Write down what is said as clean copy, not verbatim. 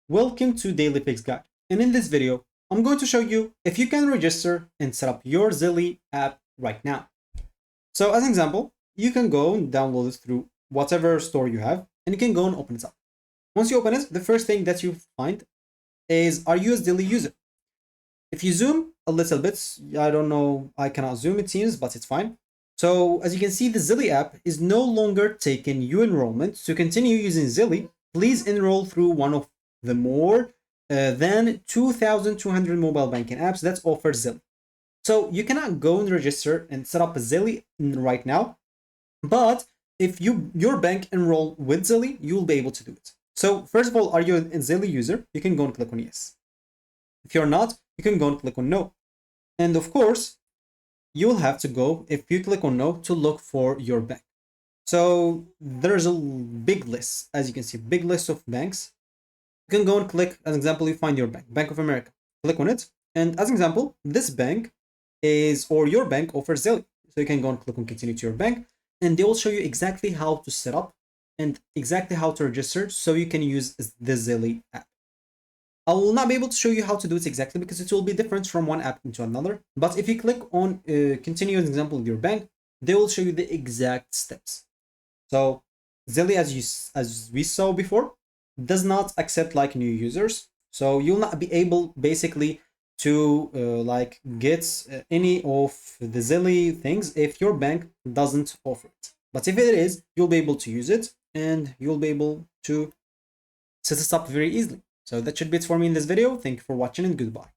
Welcome to Daily Fix Guide, and in this video, I'm going to show you if you can register and set up your Zelle app right now. So as an example, you can go and download it through whatever store you have, and you can go and open it up. Once you open it, the first thing that you find is, are you a Zelle user? If you zoom a little bit, I don't know, I cannot zoom it seems, but it's fine. So as you can see, the Zelle app is no longer taking your enrollment. To continue using Zelle, please enroll through one of the more than 2,200 mobile banking apps that offer Zelle. So you cannot go and register and set up a Zelle right now, but if your bank enroll with Zelle, you will be able to do it. So first of all, are you a Zelle user? You can go and click on yes. If you're not, you can go and click on no. And of course, you'll have to go, if you click on no, to look for your bank. So there's a big list, as you can see, big list of banks. You can go and click, as an example, you find your bank, Bank of America. Click on it. And as an example, this bank or your bank offers Zelle. So you can go and click on continue to your bank, and they will show you exactly how to set up and exactly how to register so you can use the Zelle app. I will not be able to show you how to do it exactly because it will be different from one app into another. But if you click on continue as an example with your bank, they will show you the exact steps. So Zelle, as we saw before, does not accept like new users. So you'll not be able basically to get any of the Zelle things if your bank doesn't offer it. But if it is, you'll be able to use it and you'll be able to set this up very easily. So that should be it for me in this video. Thank you for watching and goodbye.